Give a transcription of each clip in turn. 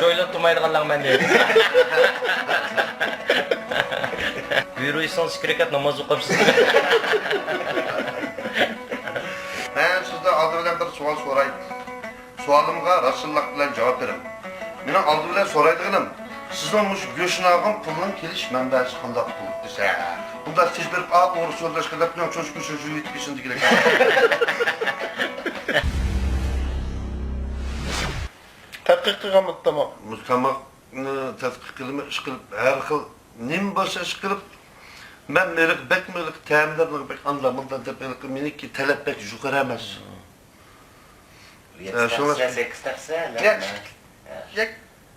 Joylab turmaydiganlar men deydi. Buyuruysanız kerak namoz o'qibsiz. Ben sizden aldı bilen bir sual sorayım. Sualımga rasulullah bilen cevap verin. Meni aldı bilen soraydıgınım. Sizden muş göçün algın pulun keliş menbesi kandaq bulup dese. Bunda siz berip doğru söyleşke dep bilen çocuk sözü yetkisin digilek. Tadqiq qilganmiz tamam. Muskamakni tadqiq qilib ish qilib har xil nim bo'lsa ish qilib men melik bekmelik ta'minlarni bek anlamında deb meniki talab bek yuqori emas. Ya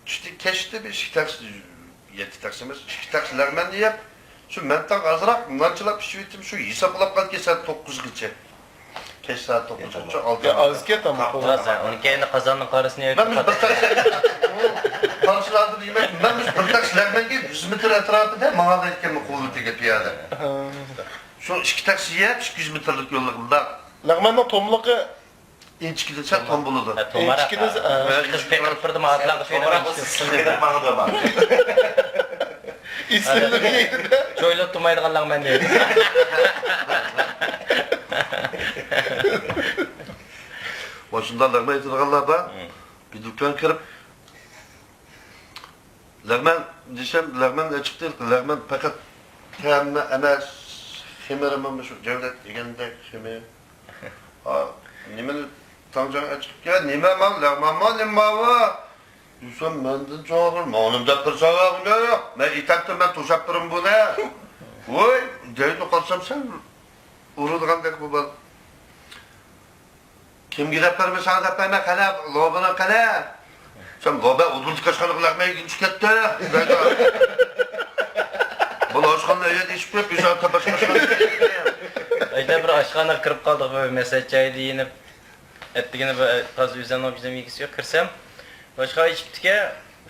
işte keşte bir iki taksi yedi taksimiz iki taksiler men diyep şu mentan azrak bundançılap pişirittim şu hesaplap kalk saat 9'gacha. Keş saat 9'gacha aldı. Ya azga tamam. To'g'ri, uni keyin qozonning qorasini Ben biz bir taksi karşıladı diyeyim. Ben biz bir taksiler men 100 metre etrafında mağaza etken kolu tege piyade. Şu iki taksi yep 200 metrelik yollarında. Lagmanning tomliqi İnçkide çat tam buludu. Tomara. Kız pekilib turdi, ma'atlarga fe'l ismini Joylab turmaydiganlar men deydi. Başında lagman aytadiganlar da bir dükkan kirib lagman desem lagman açık değil. Lagman fakat ta'mi emas xemirimi shu Cevdet degandek xemir. Nimani tanjang açık ya nima man lagman man nima va? Desem menden çoğalır. Manımda bir savabı yok. Ben itakta ben toşap durum bu ne? Oy, deydi kalsam sen uğradıgandek bu bal. Kim gidip vermesen de ben kana lobana kana. Sen loba udul kaşkanı lagmaya ginç ketdi. Bu aşkanda öyle değişip hep güzel tabaş kaşkanı. Ayda bir aşkana kirib qoldik bu mesaj çaydı yenib. Etdigini qaz üzerine o bizim ilgisi yok. Kirsem boshqa ichibdiki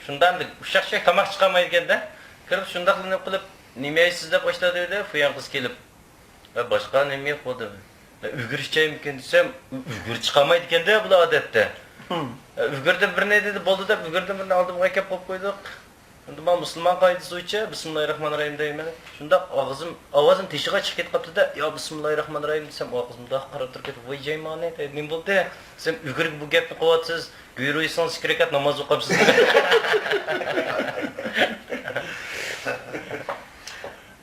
shundan ushaqcha tomoq chiqolmaydi ekanda. Kirib shundaqlarni qilib nima yeysiz deb boshladi dedi. Fuyan qiz kelib. Va boshqa nima yo'q bo'ldi. Uygurchaymikin desem uygur chiqolmaydi ekanda bu odatda. Uygurda bir ne dedi bo'ldi deb uygurda birini oldimga kelib qo'yib qo'ydik. Endi men musulmon qoidasi bo'yicha bismillahirrohmanirrohim deyman. Shunda ovozim teshig'iga chiqib ketibdi-da, "Yo bismillahirrohmanirrohim" desam, og'zimda qarab turib ketib, "Voy jaymoni" dedi. "Nim bo'ldi?" Sen uygurga bu gapni qilyapsiz. Buyuruysangiz kerak namoz o'qibsiz.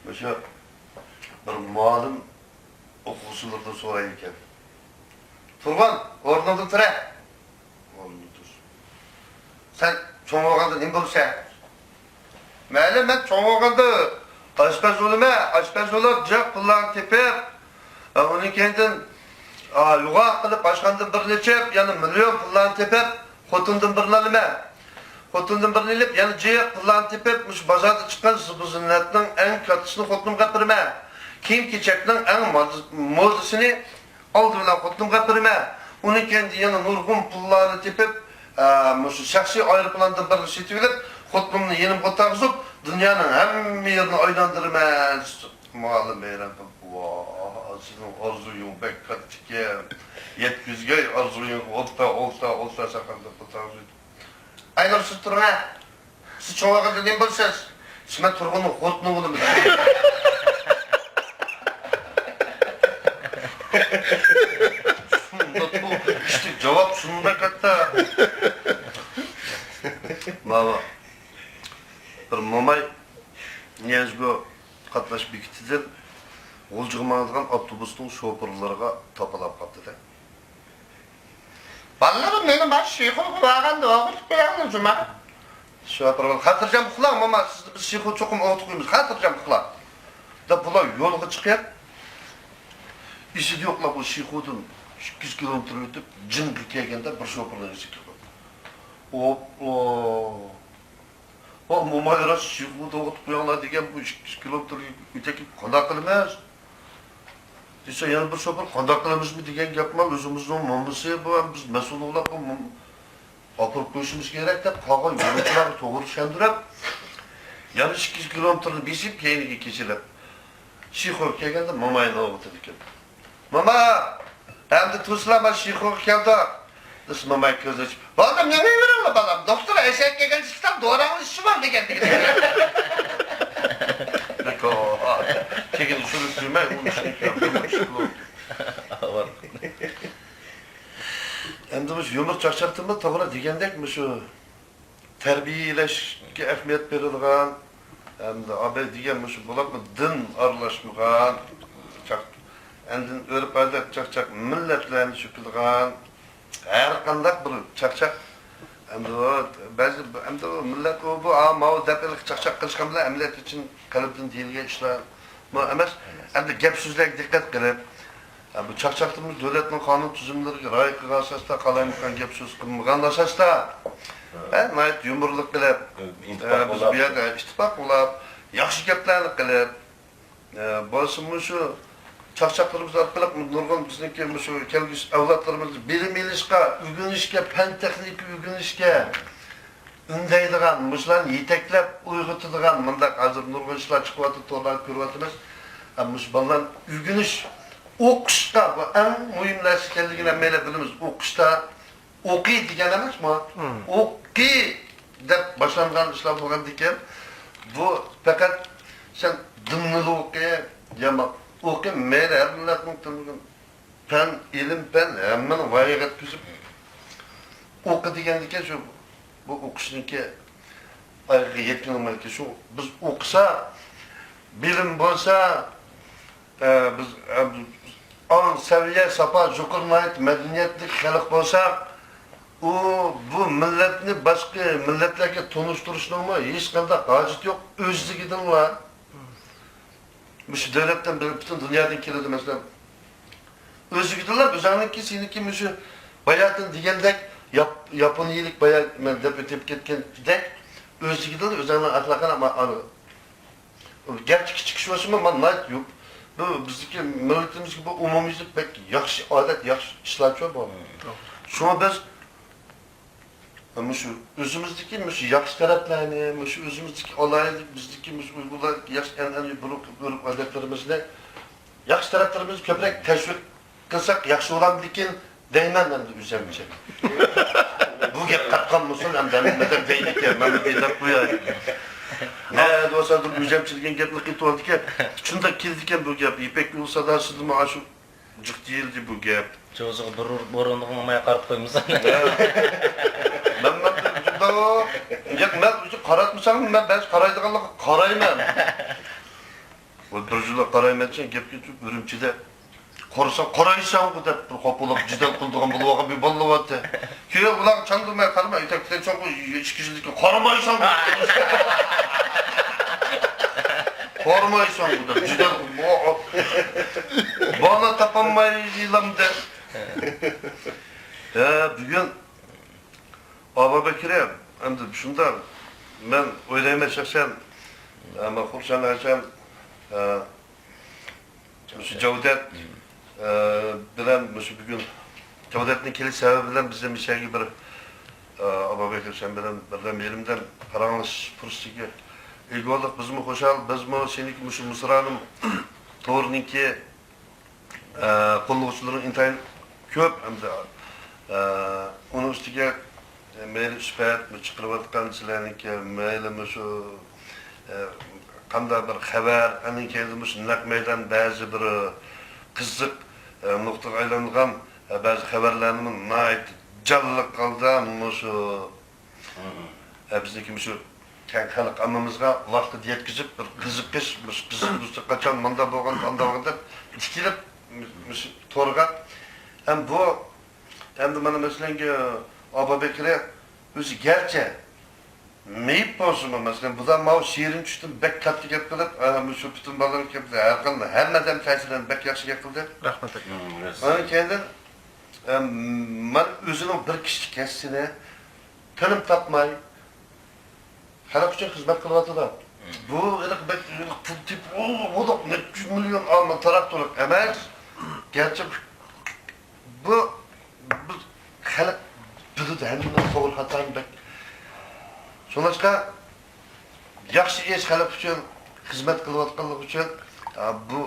Mesela bir muallim o'quvchilardan so'raydi ekan. Turg'un, o'rnidan tur. O'rnidan tur. Sen cho'ng bo'lganda nima bo'lsa? Mayli, men cho'ng bo'lganda oshpaz bo'lib, jiq pullarni tepib, uni keyin yo'g'a qilib boshqandan bir nechib, yana million pullarni tepib, xotindan bir nima? Xotindan bir nilib, yana jiq pullarni tepib, mush bozorda chiqqan zinnatning eng kattasini xotinimga berma. Kiyim-kechakning eng modasini oldi bilan xotinimga berma. Uni keyin yana nurg'un pullarni tepib, mush shaxsiy aeroplandan bir setib olib, xotinimni yenimga taqizib, dunyoning hamma yerini aylantirman. Muallim bayram sizin arzuyun bek kattike, 700'ge arzuyun olsa sakanda tutarız. Aylar siz turun ha. Siz çoğu kadar ne bilsiniz? Siz ben turgunun xotunu bulun. İşte cevap sununda katta. Baba. Bir momay niyazgo katlaş bekitidir. Olcığımağızdan otobüsün şoförlerine tapalap kaptı. Ballarım benim baş şeyhul kulağında oğuz kulağında cuma. Şoförler hatırcam kulağım ama biz şeyhul çokum oğutukuyumuz hatırcam kulağım. Da bula yolga çıkıyor. İşi yokla bu şeyhulun 200 kilometre ötüp cıngı kelgende bir şoförler işi kirdi. O mumayra şeyhul oğutuk kulağına degen bu 200 kilometre öteki konak kılmaz. Dese yani bir şoför kandak kılımız mı degen yapma özümüzün mamısı bu biz mesul olarak apırıp koşumuz gerek de kağa yolcuları doğru şendürüp yani 200 kilometreni besip keyiniga keçirip Şikhor kelganda mamayni o'tib ekan. Mama, endi to'slama Şikhor keldi. Ismamay göz açıp. Oğlum ne veriyor mu balam? Doktora eşek gelgen çıksam doğranın işi var degen degen. Peki o. Çekin şunu sürme. Onu sürme. Var. Endi bu yumur çakçaktımı to'g'ri degandek şu tarbiyalashga ahamiyat berilgan, endi abay degan shu bo'ladimi din aralashmagan, endi o'rib odat chaqchaq millatlarni shu qilgan, har qanday bir chaqchaq endi ba'zi endi millat bu mau dapalik chaqchaq qilishgan bilan millat uchun qalbdan deyilgan ishlar emas. Endi gap so'zlarga diqqat qilib bu çakçaktığımız devletin kanun tüzümleri rayı kığı asasda kalaymışkan gep söz kılmıgan asasda nayet yumurluk kılıp biz bir yerde istifak olap yaxşı geplerini kılıp basımı şu çakçaklarımız arkalık nurgun bizdeki şu kelgüs avlatlarımız bilim ilişka, ügünüşke, pen teknik ügünüşke ündeydiğen, muşlan yeteklep uygutulduğun mındak hazır nurgun işler çıkıvatı torlar kürvatımız muş ballan ügünüş o'qishda bu eng muhim narsa ekanligini mayli bilamiz. O'qishda o'qiy degan emasmi? O'qiy deb boshlangan ishlar bo'lgan ekan. Bu faqat sen dinni o'qiy, yama o'qiy mayli har millatning tilini fan, ilm, fan hammani voyaga yetkazib o'qi degan ekan shu bu o'qishniki ayga yetganmalki shu biz o'qisa bilim bo'lsa biz an seviye sapa jukurmayet medeniyetlik xalq bolsak bu milletni başka milletlerge tonuşturuşluğuma hiç qanday hacet yok. Özlüğüdün var. Şu devletten bütün dünyadan keledi mesela. Özlüğüdünler, özanınki, seninki şu bayatın degендek Yaponiyelik bayat men dep ötep ketken dek özlüğüdünler, özanlar atlaqan ama gerçi küçük şuası mı nayt yok. Bu bizdeki milletimizdeki bu umumiylik pek yaxşı adet, yaxşı işler çok var. Şuna biz şu özümüzdeki şu yaxşı taraflarını, şu özümüzdeki olaylık, bizdeki Uygurlar yaxşı en grup adetlerimizde yaxşı taraflarımızı köprek teşvik kılsak yaxşı olan bikin değmen ben de üzemeyecek. Bu gep katkan mısın hem de metek değnek ya, ben de deydak bu ya. Ne dolayısıyla müzemçiliğin geplik eti oldu ki, şunda kildiken bu gep, İpek yolu sadasıdı mı aşu cık değildi bu gep. Çoğuzu burunluğun maya qarıp koymuşsan. Ben qaratmışsam ben qaraydıqanlıqı qarayman. O bir jula qaraymançan gep ketip Ürümçide qaraysan bu dep bir qopulab jidal qıldığın bulvağa bir bollavatdı. Keyin ular çandırmay qarama, itakten soň 2 kişilik qaramaysan. Qarmaysan bu dep jidal bana tapanmay yılamdı. Bugün Aba Bekir'e, endi şunda ben o'ylayman shaxsan, ama Xursand Hasan şu Cavdet bilen şu bugün Cavdet'in keliş sebebi bilen bize misali bir Aba Bekir sen bilen birden elimden paranız fırsatı ilgi olduk biz mi koşal, biz mi senik şu Mısır'ın to'g'riniki qo'llovchilaring intayin ko'p hamda uni ustiga mayli sifat chiqarayotgan sizlarniki mayli shu qanday bir xabar aninkeydimi shu naq maydon ba'zi bir qiziq nuqtaga aylangan ba'zi xabarlarni nihoyat jonliq qilgan shu bizniki shu keng xalq ammamizga vaqtida yetkazib bir qiziqish qachon manda bo'lgan anda bo'lganda tikilib to'rga ham bu endi mana masalan Aba Bekir'e o'zi garchi meyip bo'lsinmi masalan budan mau she'rin tushdim bek katta gap qilib shu butun bolalar keldi har qanday hammadan ta'sirlanib bek yaxshi gap qildi. Rahmat aka. Ana keyin men o'zining bir kichik kasbini tinim topmay xalq uchun xizmat qilyaptilar. Bu pul tip o ne milyon alma taraftırlık emas. Gerçi bu xalq bildi hamma to'g'ri xatoni bek. Sonuçta yaxshi ish xalq uchun xizmat qilayotganlik uchun bu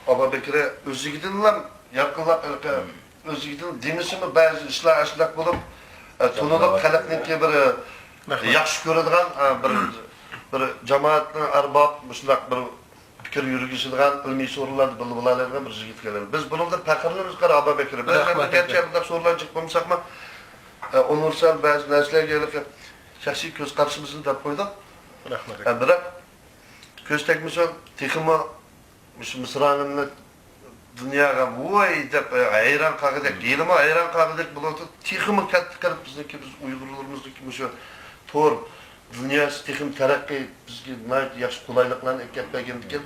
Aba Bekir'e o'zigidan ham yaqinlab özgidin demisimi bazı işler aşılak bulup tonulup halkınki bir yaxşı göredigan bir cemaatni arbab mushundoq bir fikr yurgizadigan ilmiy so'rovlarni bilib oladigan bir yigit keladi. Biz buningda faqirlarimiz qara Abu Bekir. Biz gerçi bunday so'rovlar chiqmamsaqmi universal ba'zi narsalarga shaxsiy ko'z qarashimizni deb qo'ydik. Rahmat. Biroq ko'z tegmasa texmi misrani dunyoga voy deb hayron qolgandek, yilma hayron qolgandek bo'ladi. Texmi katta qilib bizniki biz Uyg'urlarimizniki shu to'r dunyosi texim taraqqiy bizga yaxshi qulayliklarni kelib bergandikan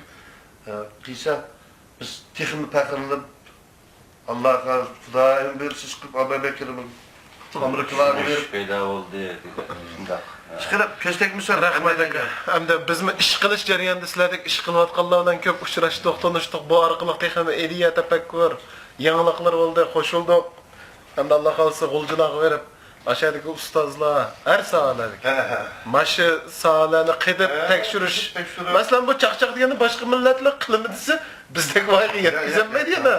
qilsa biz teximni faqirlanib Allohga Xudoyim bersiz qilib Abu Bekirni Amerikalarga berib paydo bo'ldi shundoq. chiqarib ko'z tegmasa Rahmat aka. Hamda bizmi ish qilish jarayonida sizlardek ish qilayotganlar bilan ko'p uchrashdik, tanishdik. Bu orqali texmi ideya, tafakkur, yangiliklar bo'ldi, qo'shildik. Hamda Alloh xolsa g'uljilarga berib aşağıdaki ustazlar, her sahalardaki. Maşı sahalarını qidib tekshirish. Masalan bu chaqchaq degani boshqa millatlar qilimi desa, bizdagi voyaga yetkazolmaydi yana.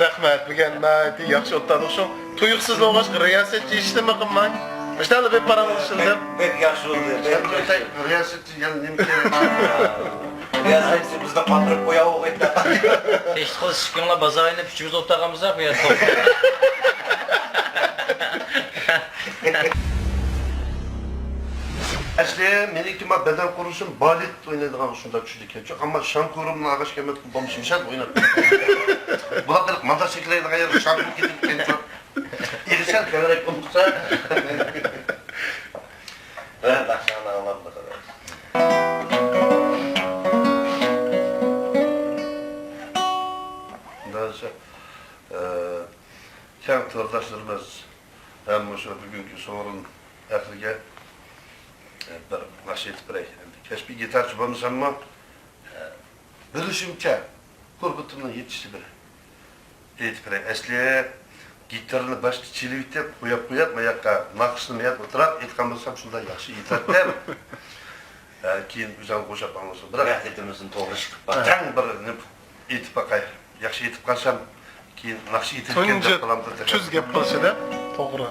Rahmat, bugun nati yaxshi o'tdik shu. Tuyuqsiz bo'lg'ach riyosetchi ishlama qilmang. Mishtali bir paranglashildim. Bek yaxshi bo'ldi. riyosetchi yana nima kerak? Riyosetchi bizni qondirib qo'yavog aytdi. Hech qilish kunlar bazarni puchimiz o'tag'amizda bu yerda. Aslında meniki ma beden kuruşum balet oynadığım şunda düştük ya. Çok ama şan kurumla ağaç kemet bombuşum şan oynadı. Bular mandar şekilde ayır şan gidip kendi. İrişen kamerayı konuşsa. Ben akşamdan alalım da kadar. Daha sonra kent tordaşlarımız hem şu bugünkü sorun Afrika bir nasiyet birey. Keşfi gitarcı olmaz ama bilişimçe Korkut'un yetişti biri. Yetişti birey. Asli gitarını başta çilivitip koyap mayakka nakışını mayap oturup etkan bulsam şunda yaxşı yeter değil mi? Keyin güzel koşap anlasın. Bırak. Rahatimizin to'g'ri chiqib bor. Tang bir etip bakay. Yaxşı etip kalsam keyin nakşı etip Tunji tuz gap qilishida to'g'ri.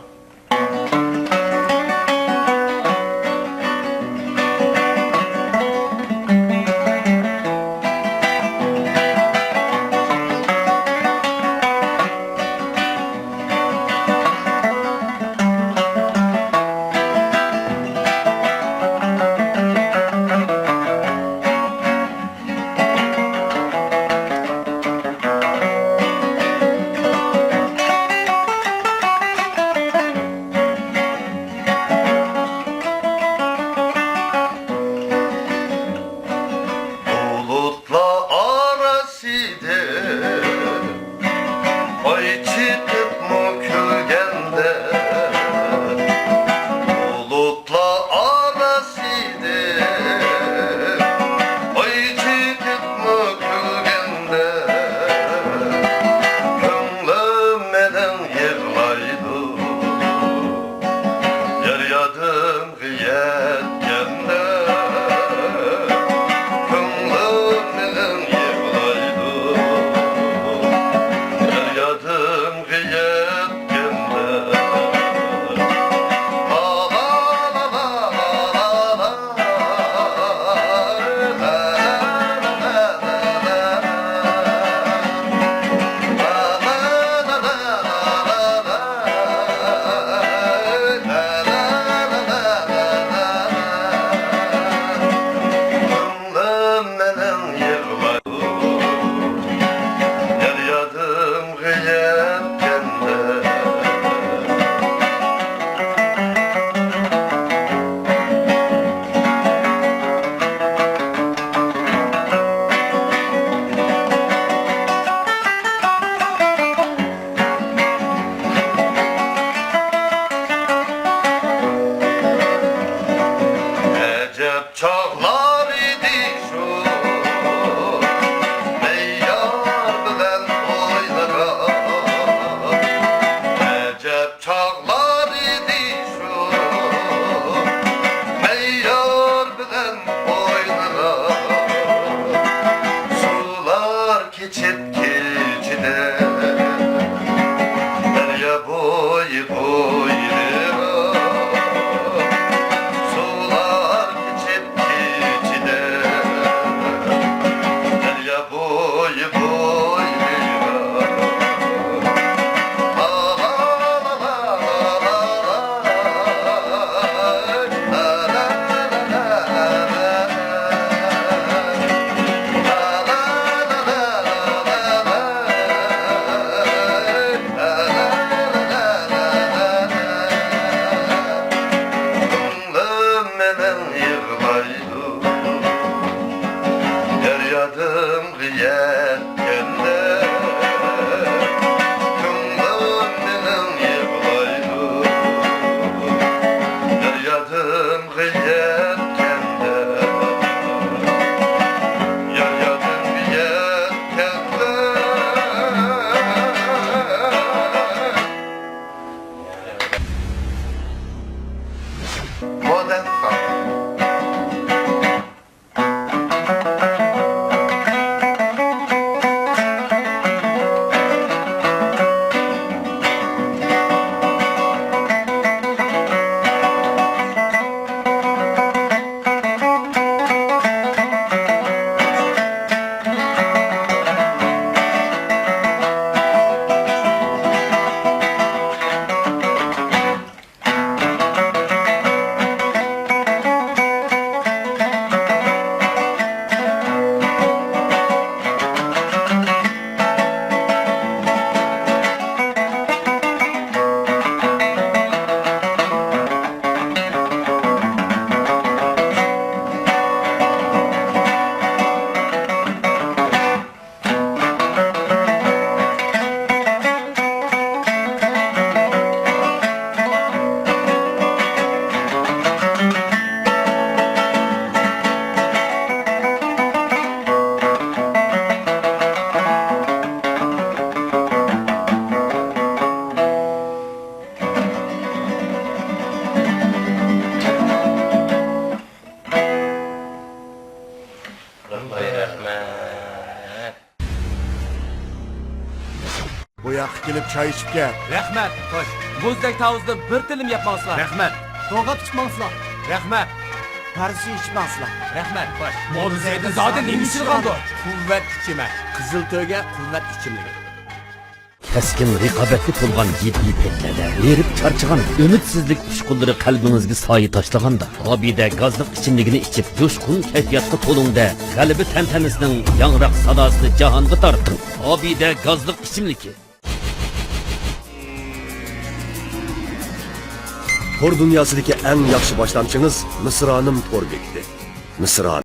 Bulutla arasıydı ay çıkıp mı kölgende Bulutla arasıydı ay çıkıp mı kölgende Könlüm neden yığlaydı Yer yadım gıyetkende Acep çağlar idi şu Meyyar bilen oynayan Acep çağlar idi şu Meyyar bilen oynayan Sular keçip ben yığlaydı Deryadım yetkende Kımlım benim yığlaydı Deryadım yetkende Deryadım yetkende Modern Rahmet. Bu yoqqa kelib choy ichib kel. Rahmat, xo'sh. Muzdek tavuzda bir tilim yapmangsizlar. Rahmat. To'g'ab ichmangsizlar. Rahmat. Parsi ichmangsizlar. Rahmat, xo'sh. Mozeyda zaten nima ichib qoldi? Quvvat ichimi. Qizilto'ga quvvat ichimligi. Keskin raqobatli bo'lgan jiddiy paytlarda erib charchagan ümidsizlik ushqunlari qalbingizga soyi tashlaganda Obida gazliq ichimligini ichib jo'shqin kayfiyatga to'lingda g'alaba tantanasining yangroq sadosini jahonga torting. Obida gazliq ichimligi. Tor dunyosidagi eng yaxshi boshlamchingiz Misronim Torbekdi. Misron